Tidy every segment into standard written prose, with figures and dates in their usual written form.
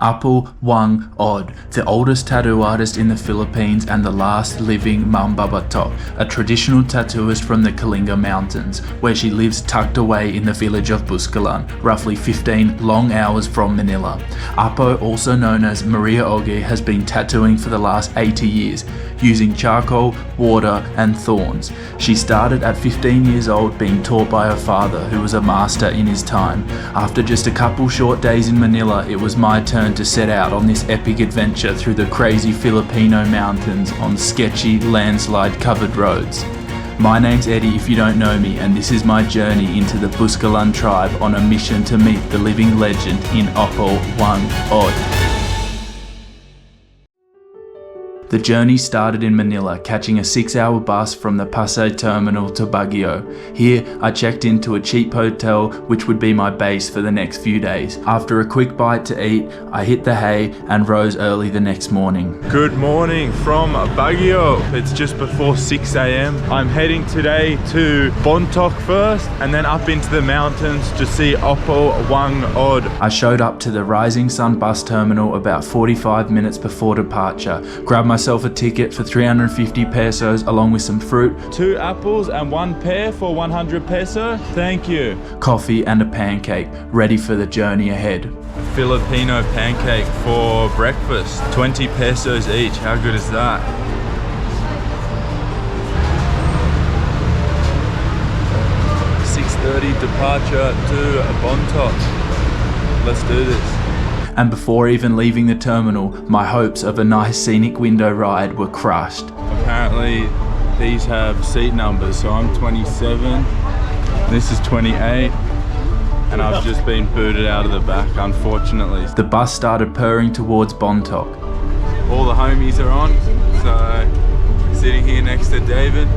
Apo Whang-Od, the oldest tattoo artist in the Philippines and the last living Mambabatok, a traditional tattooist from the Kalinga mountains, where she lives tucked away in the village of Buscalan, roughly 15 long hours from Manila. Apo, also known as Maria Oge, has been tattooing for the last 80 years, using charcoal, water and thorns. She started at 15 years old, being taught by her father, who was a master in his time. After just a couple short days in Manila, it was my turn to set out on this epic adventure through the crazy Filipino mountains on sketchy, landslide-covered roads. My name's Eddie if you don't know me, and this is my journey into the Buscalan tribe on a mission to meet the living legend in Apo Whang-Od. The journey started in Manila, catching a 6-hour bus from the Pasay terminal to Baguio. Here, I checked into a cheap hotel, which would be my base for the next few days. After a quick bite to eat, I hit the hay and rose early the next morning. Good morning from Baguio. It's just before 6 a.m. I'm heading today to Bontoc first, and then up into the mountains to see Apo Whang-Od. I showed up to the Rising Sun bus terminal about 45 minutes before departure, grabbed myself a ticket for 350 pesos along with some fruit, 2 apples and 1 pear for 100 peso. Thank you. Coffee and a pancake, ready for the journey ahead. Filipino pancake for breakfast, 20 pesos each. How good is that? .30 departure to Bontoc. Let's do this. And before even leaving the terminal, my hopes of a nice scenic window ride were crushed. Apparently these have seat numbers, so I'm 27, this is 28, and I've just been booted out of the back, unfortunately. The bus started purring towards Bontoc. All the homies are on, so sitting here next to David.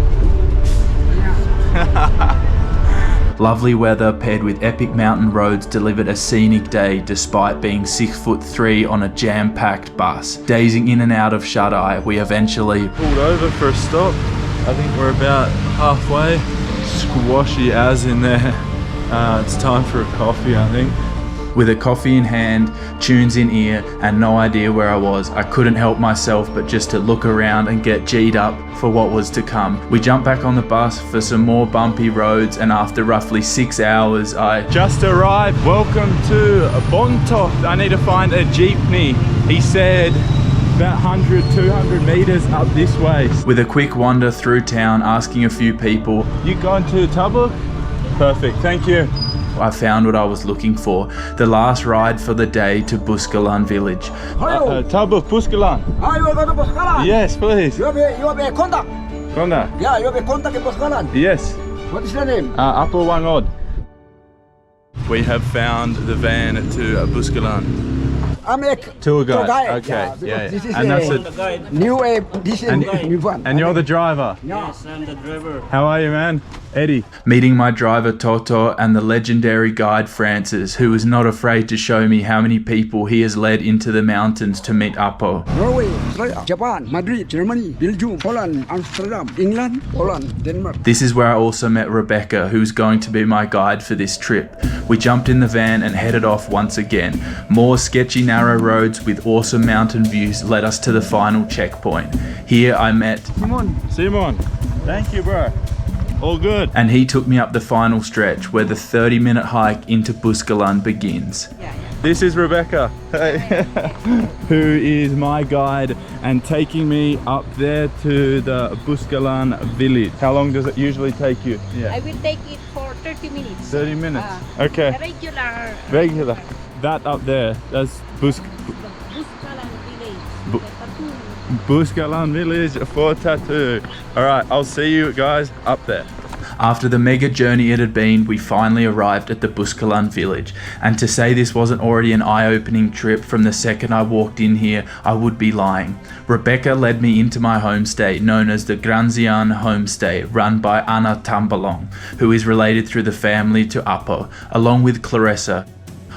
Lovely weather paired with epic mountain roads delivered a scenic day despite being 6'3" on a jam-packed bus. Dazing in and out of shut-eye, we eventually pulled over for a stop. I think we're about halfway. Squashy as in there. It's time for a coffee, I think. With a coffee in hand, tunes in ear, and no idea where I was, I couldn't help myself but just to look around and get G'd up for what was to come. We jumped back on the bus for some more bumpy roads, and after roughly 6 hours, I just arrived. Welcome to Bontoc. I need to find a jeepney. He said about 100, 200 meters up this way. With a quick wander through town, asking a few people, "You going to Tabuk?" Perfect, thank you. I found what I was looking for, the last ride for the day to Buscalan village. Tabuk, Buscalan. You go to Buscalan? Yes, please. You have a contact? Contact? Yeah, you have a contact in Buscalan? Yes. What is your name? Apo Whang-Od. We have found the van to Buscalan. I'm a tour guide. Okay, yeah. This is and that's new one. And you're the driver? Yes, I'm the driver. How are you, man? Eddie. Meeting my driver Toto and the legendary guide Francis, who was not afraid to show me how many people he has led into the mountains to meet Apo. Norway, Australia, Japan, Madrid, Germany, Belgium, Holland, Amsterdam, England, Holland, Denmark. This is where I also met Rebecca, who's going to be my guide for this trip. We jumped in the van and headed off once again. More sketchy narrow roads with awesome mountain views led us to the final checkpoint. Here I met Simon. Thank you, bro. All good. And he took me up the final stretch where the 30-minute hike into Buscalan begins. This is Rebecca, who is my guide and taking me up there to the Buscalan village. How long does it usually take you? I will take it for 30 minutes. 30 minutes? Okay. Regular. That up there, that's Buscalan village. Buscalan village for tattoo. Alright, I'll see you guys up there. After the mega journey it had been, we finally arrived at the Buscalan village. And to say this wasn't already an eye-opening trip from the second I walked in here, I would be lying. Rebecca led me into my homestay, known as the Granzian Homestay, run by Ana Tambalong, who is related through the family to Apo, along with Clarissa.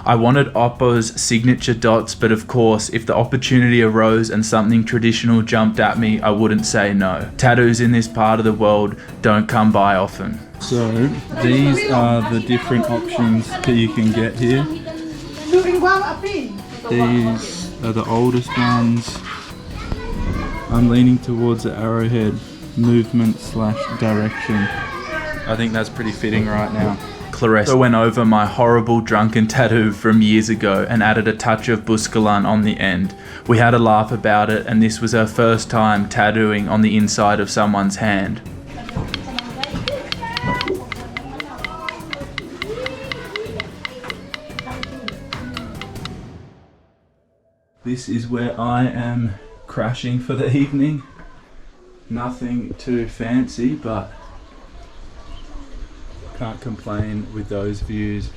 I wanted Apo's signature dots, but of course, if the opportunity arose and something traditional jumped at me, I wouldn't say no. Tattoos in this part of the world don't come by often. So, these are the different options that you can get here. These are the oldest ones. I'm leaning towards the arrowhead movement / direction. I think that's pretty fitting right now. Clarissa went over my horrible drunken tattoo from years ago and added a touch of Buscalan on the end. We had a laugh about it, and this was her first time tattooing on the inside of someone's hand. This is where I am crashing for the evening. Nothing too fancy, but can't complain with those views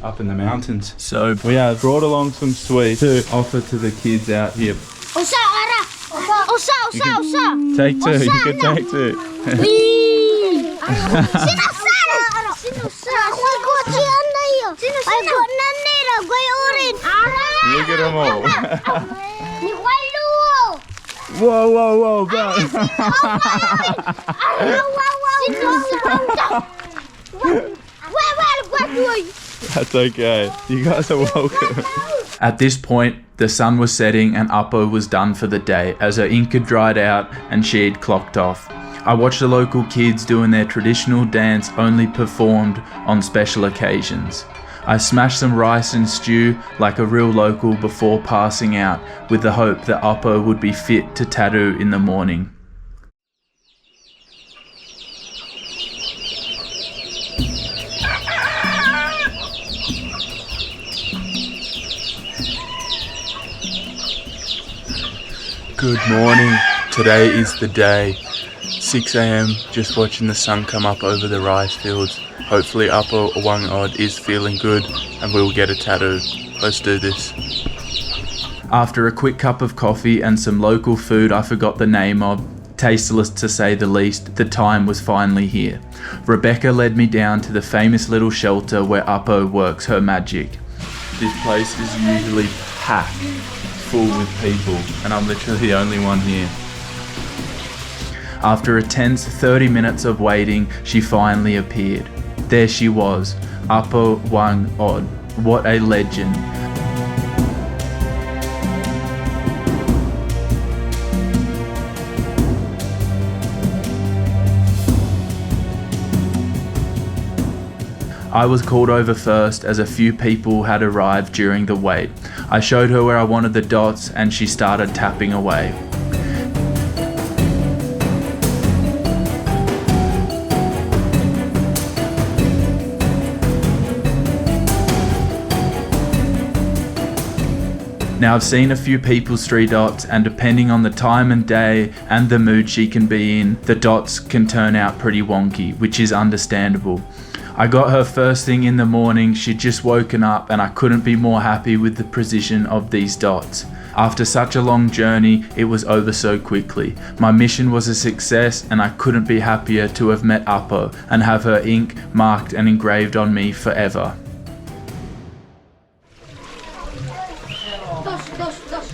up in the mountains. So We have brought along some sweets to offer to the kids out here. Osa, ara. Osa. Take two, you can take two. Look at them all. Whoa, whoa, whoa, bro. That's okay. You guys are welcome. At this point, the sun was setting and Apo was done for the day as her ink had dried out and she had clocked off. I watched the local kids doing their traditional dance only performed on special occasions. I smashed some rice and stew like a real local before passing out with the hope that Apo would be fit to tattoo in the morning. Good morning. Today is the day. 6 a.m. just watching the sun come up over the rice fields. Hopefully Apo Whang-Od is feeling good and we will get a tattoo. Let's do this. After a quick cup of coffee and some local food I forgot the name of, tasteless to say the least, the time was finally here. Rebecca led me down to the famous little shelter where Apo works her magic. This place is usually packed full with people and I'm literally the only one here. After a tense 30 minutes of waiting, she finally appeared. There she was, Apo Whang-Od. What a legend. I was called over first as a few people had arrived during the wait. I showed her where I wanted the dots and she started tapping away. Now I've seen a few people's 3 dots and depending on the time and day and the mood she can be in, the dots can turn out pretty wonky, which is understandable. I got her first thing in the morning, she'd just woken up and I couldn't be more happy with the precision of these dots. After such a long journey, it was over so quickly. My mission was a success and I couldn't be happier to have met Apo and have her ink marked and engraved on me forever.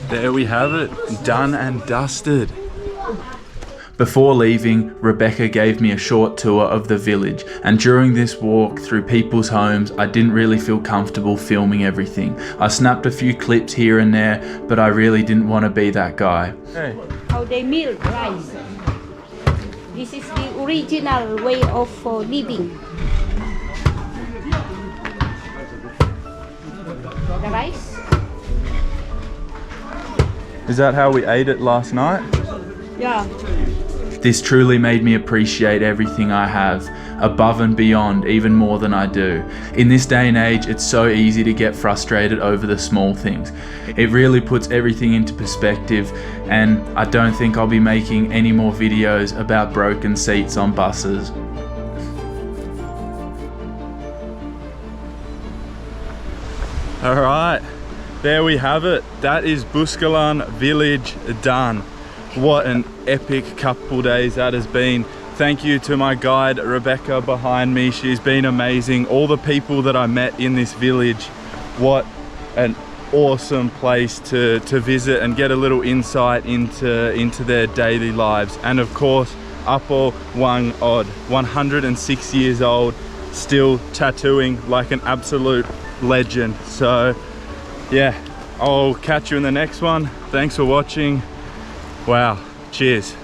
There we have it, done and dusted. Before leaving, Rebecca gave me a short tour of the village, and during this walk through people's homes, I didn't really feel comfortable filming everything. I snapped a few clips here and there, but I really didn't want to be that guy. Hey. How they mill rice. This is the original way of living. The rice. Is that how we ate it last night? Yeah. This truly made me appreciate everything I have, above and beyond, even more than I do. In this day and age, it's so easy to get frustrated over the small things. It really puts everything into perspective, and I don't think I'll be making any more videos about broken seats on buses. Alright, there we have it. That is Buscalan village done. What an epic couple days that has been. Thank you to my guide Rebecca behind me. She's been amazing. All the people that I met in this village, what an awesome place to visit and get a little insight into their daily lives. And of course, Apo Whang-Od, 106 years old, still tattooing like an absolute legend. So yeah, I'll catch you in the next one. Thanks for watching. Wow, cheers.